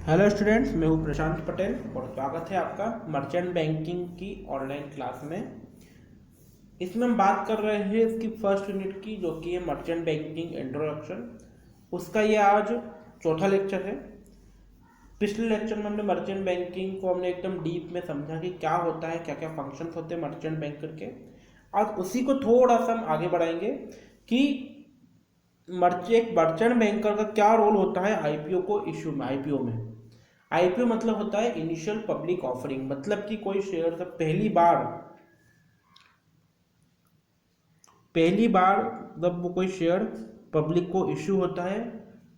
Hello students, मैं हूँ प्रशांत पटेल और स्वागत है आपका मर्चेंट बैंकिंग की ऑनलाइन क्लास में। इसमें हम बात कर रहे हैं इसकी फर्स्ट यूनिट की, जो कि है मर्चेंट बैंकिंग इंट्रोडक्शन। उसका ये आज चौथा लेक्चर है। पिछले लेक्चर में हमने मर्चेंट बैंकिंग को हमने एकदम डीप में समझा कि क्या होता है, क्या क्या फंक्शंस होते हैं मर्चेंट बैंकर के। आज उसी को थोड़ा सा हम आगे बढ़ाएंगे कि एक मर्चेंट बैंकर का क्या रोल होता है आईपीओ को इशू में। आईपीओ मतलब होता है इनिशियल पब्लिक ऑफरिंग, मतलब कि कोई शेयर का पहली बार जब वो कोई शेयर पब्लिक को इशू होता है,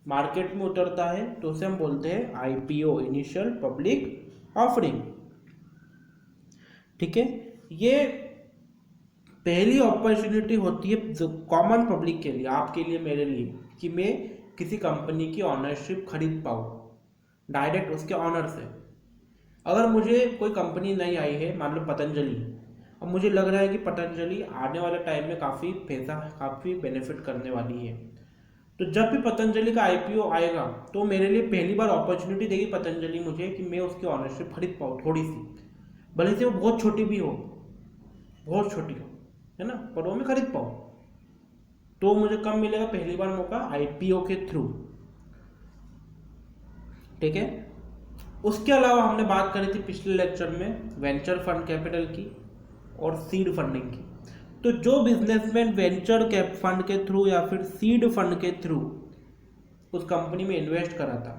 मार्केट में उतरता है, तो उसे हम बोलते हैं आईपीओ, इनिशियल पब्लिक ऑफरिंग। ठीक है, ये पहली अपॉर्चुनिटी होती है जो कॉमन पब्लिक के लिए, आपके लिए, मेरे लिए, कि मैं किसी कंपनी की ऑनरशिप खरीद पाऊँ डायरेक्ट उसके ऑनर से। अगर मुझे कोई कंपनी नहीं आई है, मान लो पतंजलि, अब मुझे लग रहा है कि पतंजलि आने वाले टाइम में काफ़ी बेनिफिट करने वाली है, तो जब भी पतंजलि का आईपीओ आएगा तो मेरे लिए पहली बार अपॉर्चुनिटी देगी पतंजलि मुझे कि मैं उसकी ऑनरशिप खरीद पाऊँ थोड़ी सी, भले से वो बहुत छोटी भी हो, बहुत छोटी हो, है ना, पर वो मैं खरीद पाऊँ। तो मुझे कब मिलेगा पहली बार मौका? आईपीओ के थ्रू। ठीक है, उसके अलावा हमने बात करी थी पिछले लेक्चर में वेंचर फंड कैपिटल की और सीड फंडिंग की। तो जो बिजनेसमैन वेंचर कैप फंड के थ्रू या फिर सीड फंड के थ्रू उस कंपनी में इन्वेस्ट करा था,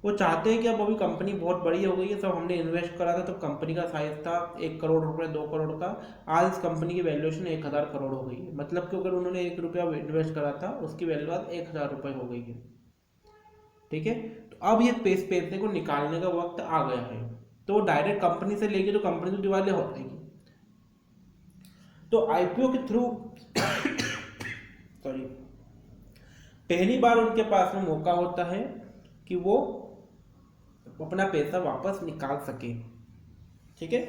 वो चाहते हैं कि अब अभी कंपनी बहुत बड़ी हो गई है, सब हमने इन्वेस्ट करा था तो कंपनी का साइज था 1 करोड़ रुपए, 2 करोड़ का, आज इस कंपनी की वैल्यूएशन 1000 करोड़ हो गई है। मतलब कि अगर उन्होंने 1 रुपया इन्वेस्ट करा था उसकी वैल्यू आज 1000 रुपये हो गई है। ठीक है, तो अब ये पैसे को निकालने का वक्त आ गया है, तो वो डायरेक्ट कंपनी से लेगी तो कंपनी तो दिवालिया हो जाएगी। तो आईपीओ के थ्रू सॉरी, पहली बार उनके पास में मौका होता है कि वो अपना पैसा वापस निकाल सके। ठीक है,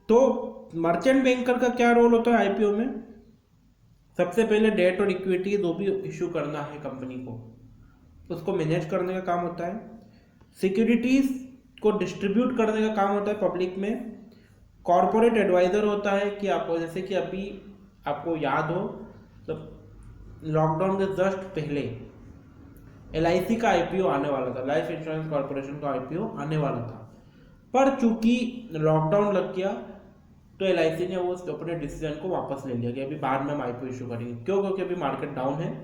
तो मर्चेंट बैंकर का क्या रोल होता है आईपीओ में? सबसे पहले डेट और इक्विटी जो भी इशू करना है कंपनी को, उसको मैनेज करने का काम होता है। सिक्योरिटीज को डिस्ट्रीब्यूट करने का काम होता है पब्लिक में। कॉरपोरेट एडवाइजर होता है कि आपको, जैसे कि अभी आपको याद हो तो लॉकडाउन के जस्ट पहले एलआईसी का आईपीओ आने वाला था, लाइफ इंश्योरेंस कॉर्पोरेशन का आईपीओ आने वाला था, पर चूंकि लॉकडाउन लग गया तो एलआईसी ने वो अपने डिसीजन को वापस ले लिया कि अभी बाद में हम आईपीओ इशू करेंगे। क्यों? क्योंकि अभी मार्केट डाउन है,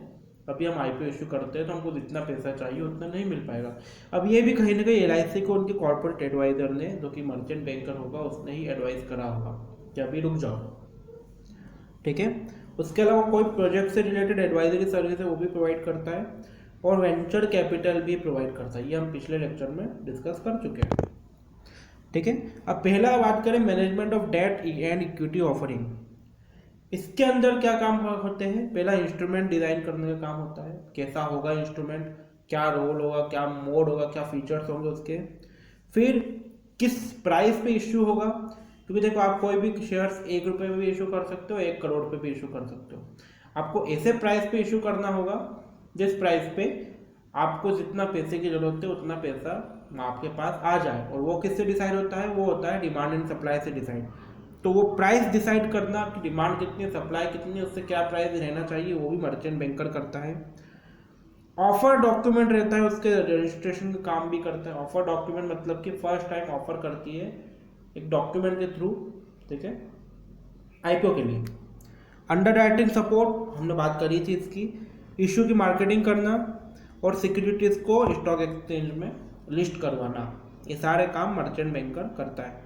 अभी हम आईपीओ इशू करते हैं तो हमको जितना पैसा चाहिए उतना नहीं मिल पाएगा। अब ये भी कहीं ना कहीं एलआईसी को उनके कॉर्पोरेट एडवाइजर ने, जो कि मर्चेंट बैंकर होगा, उसने ही एडवाइस करा होगा कि अभी रुक जाओ। ठीक है, उसके अलावा कोई प्रोजेक्ट से रिलेटेड एडवाइजरी सर्विस है वो भी प्रोवाइड करता है, और वेंचर कैपिटल भी प्रोवाइड करता है। ये हम पिछले लेक्चर में डिस्कस कर चुके हैं। ठीक है, अब पहला बात करें management of debt and equity offering. इसके अंदर क्या काम होते हैं? पहला इंस्ट्रूमेंट डिजाइन करने का काम होता है, कैसा होगा इंस्ट्रूमेंट, क्या रोल होगा, क्या मोड होगा, क्या फीचर्स होंगे उसके। फिर किस प्राइस पे इश्यू होगा, क्योंकि देखो आप कोई भी शेयर्स 1 रुपये में भी इशू कर सकते हो, 1 करोड़ पे भी इशू कर सकते हो। आपको ऐसे प्राइस पे इशू करना होगा जिस प्राइस पे आपको जितना पैसे की जरूरत है उतना पैसा आपके पास आ जाए, और वो किससे डिसाइड होता है? वो होता है डिमांड एंड सप्लाई से डिसाइड। तो वो प्राइस डिसाइड करना कि डिमांड कितनी है, सप्लाई कितनी है, उससे क्या प्राइस रहना चाहिए, वो भी मर्चेंट बैंकर करता है। ऑफर डॉक्यूमेंट रहता है, उसके रजिस्ट्रेशन का काम भी करता है। ऑफर डॉक्यूमेंट मतलब कि फर्स्ट टाइम ऑफर करती है एक डॉक्यूमेंट के थ्रू, ठीक है, आईपीओ के लिए। अंडर राइटिंग सपोर्ट हमने बात करी थी इसकी। इशू की मार्केटिंग करना और सिक्योरिटीज को स्टॉक एक्सचेंज में लिस्ट करवाना, ये सारे काम मर्चेंट बैंकर करता है।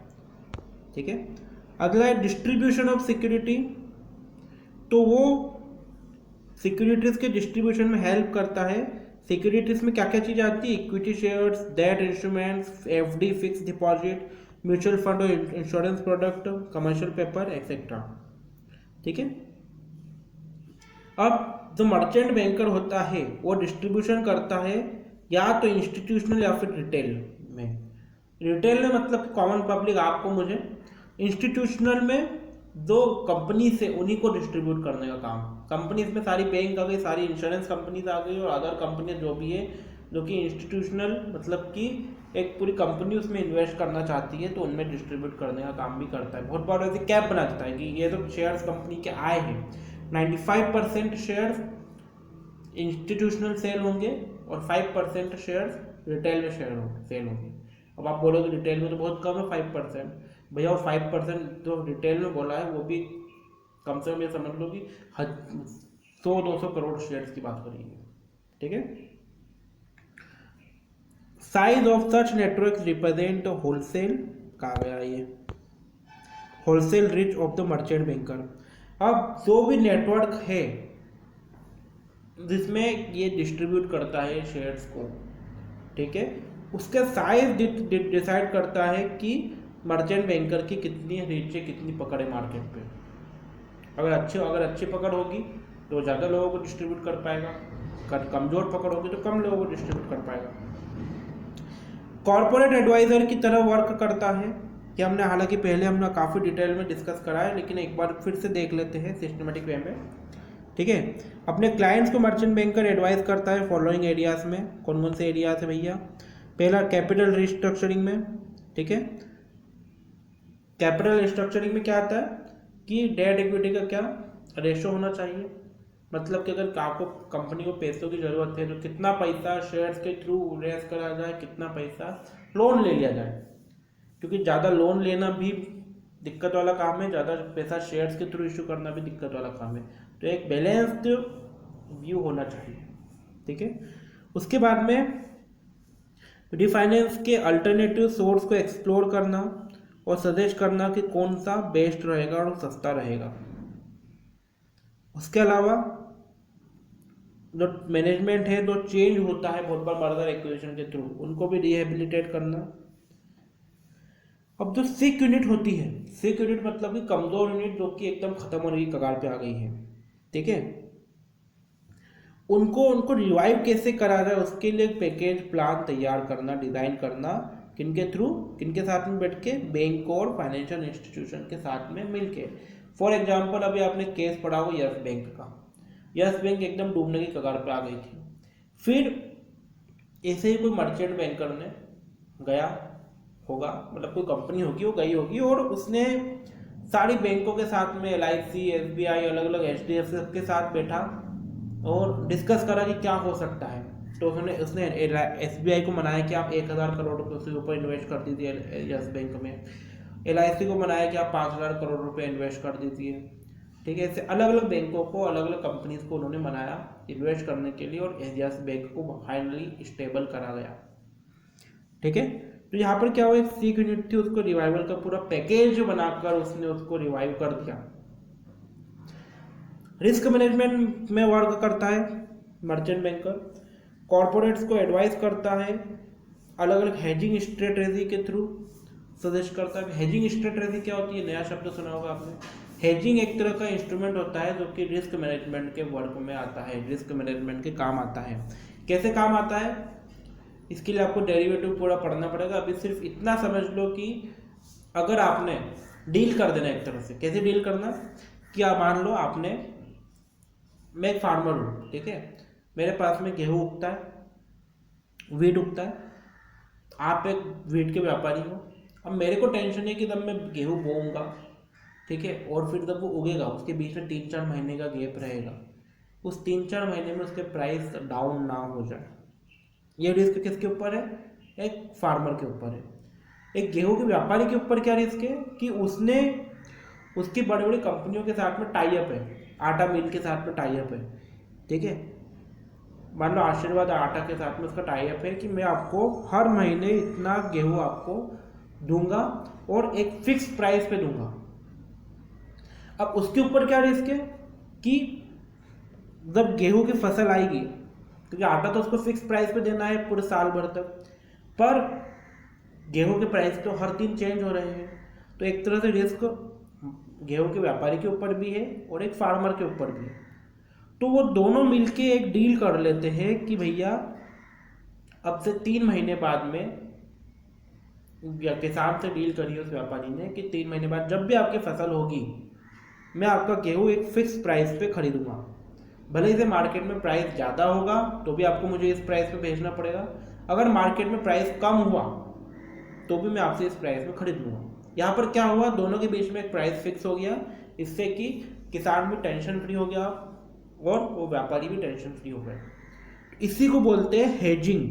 ठीक है, अगला है डिस्ट्रीब्यूशन ऑफ सिक्योरिटी। तो वो सिक्योरिटीज के डिस्ट्रीब्यूशन में हेल्प करता है। सिक्योरिटीज में क्या क्या चीजें आती है? Equity shares, debt instruments, FD, fix deposit, mutual fund और insurance product, commercial paper etcetera. ठीक है, अब जो मर्चेंट बैंकर होता है वो डिस्ट्रीब्यूशन करता है या तो इंस्टीट्यूशनल या फिर रिटेल में। रिटेल में मतलब कॉमन पब्लिक, आपको मुझे। इंस्टीट्यूशनल में जो कंपनी से, उन्हीं को डिस्ट्रीब्यूट करने का काम। कंपनीज में सारी बैंक आ गई, सारी इंश्योरेंस कंपनीज आ गई और अदर कंपनी जो भी है जो कि इंस्टीट्यूशनल मतलब कि एक पूरी कंपनी उसमें इन्वेस्ट करना चाहती है तो उनमें डिस्ट्रीब्यूट करने का काम भी करता है। बहुत बार ऐसे कैप बना देता है कि ये तो शेयर्स कंपनी के आए हैं, 95% शेयर्स इंस्टीट्यूशनल सेल होंगे और 5% शेयर्स रिटेल में सेल होंगे। अब आप बोलोगे रिटेल में तो बहुत कम है 5%, भैया वो 5% जो रिटेल में बोला है वो भी कम से कम ये समझ लो कि 100-200 करोड़ शेयर्स की बात करेंगे, ठीक है। Size of such network represent wholesale, कहा गया ये wholesale reach of the merchant banker. अब जो भी नेटवर्क है जिसमें ये डिस्ट्रीब्यूट करता है शेयर्स को, ठीक है, उसका साइज डिसाइड करता है कि मर्चेंट बैंकर की कितनी रीच है, कितनी पकड़ है मार्केट पे। अगर अच्छी पकड़ होगी तो ज़्यादा लोगों को डिस्ट्रीब्यूट कर पाएगा, कमज़ोर पकड़ होगी तो कम लोगों को डिस्ट्रीब्यूट कर पाएगा। कॉर्पोरेट एडवाइज़र की तरह वर्क करता है, कि हमने हालांकि पहले हमने काफ़ी डिटेल में डिस्कस करा है, लेकिन एक बार फिर से देख लेते हैं सिस्टमेटिक वे में, ठीक है। अपने क्लाइंट्स को मर्चेंट बैंकर एडवाइस करता है फॉलोइंग एरियाज में। कौन कौन से एरियाज है भैया? पहला कैपिटल रिस्ट्रक्चरिंग में, ठीक है। कैपिटल रिस्ट्रक्चरिंग में क्या आता है कि डेट इक्विटी का क्या रेशो होना चाहिए, मतलब कि अगर आपको कंपनी को पैसों की ज़रूरत है तो कितना पैसा शेयर्स के थ्रू रेस करा जाए, कितना पैसा लोन ले लिया जाए, क्योंकि ज़्यादा लोन लेना भी दिक्कत वाला काम है, ज़्यादा पैसा शेयर्स के थ्रू इशू करना भी दिक्कत वाला काम है। तो एक बैलेंस्ड व्यू होना चाहिए, ठीक है। उसके बाद में रिफाइनेंस के अल्टरनेटिव सोर्स को एक्सप्लोर करना और सजेस्ट करना कि कौन सा बेस्ट रहेगा और सस्ता रहेगा। उसके अलावा जो मैनेजमेंट है जो चेंज होता है बहुत बार मर्जर एक्विजिशन के थ्रू, उनको भी रिहेबिलिटेट करना। अब जो सिक यूनिट होती है, सिक यूनिट मतलब कि कमजोर यूनिट जो कि एकदम खत्म होने की कगार पे आ गई है, ठीक है, उनको रिवाइव कैसे करा जाए उसके लिए पैकेज प्लान तैयार करना, डिजाइन करना, किनके साथ में बैठ के, बैंक और फाइनेंशियल इंस्टीट्यूशन के साथ में मिलके। फॉर एग्जांपल अभी आपने केस पढ़ा हो यस बैंक का, यस बैंक एकदम डूबने की कगार पे आ गई थी, फिर ऐसे ही कोई मर्चेंट बैंकर ने गया होगा, मतलब कोई कंपनी होगी वो गई होगी और उसने सारी बैंकों के साथ में LIC, SBI, अलग अलग HDFC के साथ बैठा और डिस्कस करा कि क्या हो सकता है। तो उसने SBI को मनाया कि आप 1000 करोड़ रुपये से ऊपर इन्वेस्ट कर दीजिए यस बैंक में, LIC को मनाया कि आप 5000 करोड़ रुपये इन्वेस्ट कर दीजिए, ठीक है। ऐसे अलग अलग बैंकों को, अलग अलग कंपनीज को उन्होंने मनाया इन्वेस्ट करने के लिए और यस बैंक को फाइनली स्टेबल करा गया, ठीक है। तो यहाँ पर क्या हुआ, एक सीक यूनिट थी, उसको रिवाइवल का पूरा पैकेज बनाकर उसने उसको रिवाइव कर दिया। रिस्क मैनेजमेंट में वर्क करता है मर्चेंट बैंकर, कॉर्पोरेट्स को एडवाइस करता है, अलग अलग हेजिंग स्ट्रेटेजी के थ्रू सजेस्ट करता है। हेजिंग स्ट्रेटेजी क्या होती है, नया शब्द सुना होगा आपने। हेजिंग एक तरह का इंस्ट्रूमेंट होता है जो कि रिस्क मैनेजमेंट के वर्क में आता है, रिस्क मैनेजमेंट के काम आता है। कैसे काम आता है, इसके लिए आपको डेरिवेटिव पूरा पढ़ना पड़ेगा। अभी सिर्फ इतना समझ लो कि अगर आपने डील कर देना एक तरह से, कैसे डील करना कि आप मान लो आपने, मैं एक फार्मर हूँ, ठीक है, मेरे पास में गेहूँ उगता है, वीट उगता है, आप एक वीट के व्यापारी हो। अब मेरे को टेंशन है कि जब मैं गेहूँ बोऊंगा, ठीक है, और फिर जब वो उगेगा उसके बीच में 3-4 महीने का गैप रहेगा, उस 3-4 महीने में उसके प्राइस डाउन ना हो जाए। ये रिस्क किसके ऊपर है, एक फार्मर के ऊपर है। एक गेहूं के व्यापारी के ऊपर क्या रिस्क है कि उसने उसकी बड़ी बड़ी कंपनियों के साथ में टाई अप है, आटा मिल के साथ में टाई अप है, ठीक है। मान लो आशीर्वाद आटा के साथ में उसका टाई अप है कि मैं आपको हर महीने इतना गेहूं आपको दूंगा और एक फिक्स प्राइस पे दूंगा। अब उसके ऊपर क्या रिस्क है कि जब गेहूं की फसल आएगी, क्योंकि आटा तो उसको फिक्स प्राइस पे देना है पूरे साल भर तक, पर गेहूं के प्राइस तो हर दिन चेंज हो रहे हैं, तो एक तरह से रिस्क गेहूं के व्यापारी के ऊपर भी है और एक फार्मर के ऊपर भी है। तो वो दोनों मिलके एक डील कर लेते हैं कि भैया अब से 3 महीने बाद में, या किसान से डील करी उस व्यापारी ने कि 3 महीने बाद जब भी आपकी फसल होगी मैं आपका गेहूं एक फिक्स प्राइस पे खरीदूंगा। भले इसे मार्केट में प्राइस ज़्यादा होगा तो भी आपको मुझे इस प्राइस पे भेजना पड़ेगा, अगर मार्केट में प्राइस कम हुआ तो भी मैं आपसे इस प्राइस में खरीद लूँगा। यहाँ पर क्या हुआ, दोनों के बीच में एक प्राइस फिक्स हो गया, इससे कि किसान भी टेंशन फ्री हो गया और वो व्यापारी भी टेंशन फ्री हो गए। इसी को बोलते हैं हेजिंग।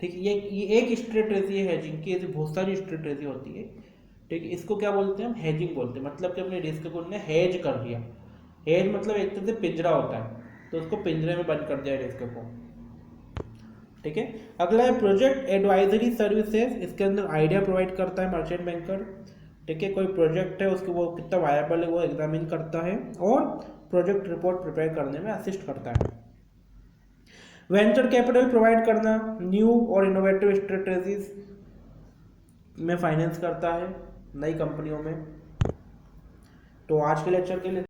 ठीक है, ये एक स्ट्रेटेजी है हेजिंग की, ऐसी बहुत सारी स्ट्रेटेजी होती है। ठीक है, इसको क्या बोलते हैं हम, हेजिंग बोलते हैं। मतलब कि अपने रिस्क को उन्होंने हेज कर दिया। हेज मतलब एक तरह से पिंजरा होता है, तो उसको पिंजरे में बंद कर दिया रिस्क को। ठीक है, अगला है प्रोजेक्ट एडवाइजरी सर्विसेज। इसके अंदर आइडिया प्रोवाइड करता है मर्चेंट बैंकर। ठीक है, कोई प्रोजेक्ट है उसको वो कितना वायबल है वो एग्जामिन करता है और प्रोजेक्ट रिपोर्ट प्रिपेयर करने में असिस्ट करता है। वेंचर कैपिटल प्रोवाइड करना, न्यू और इनोवेटिव स्ट्रेटेजीज में फाइनेंस करता है नई कंपनियों में। तो आज के लेक्चर के लिए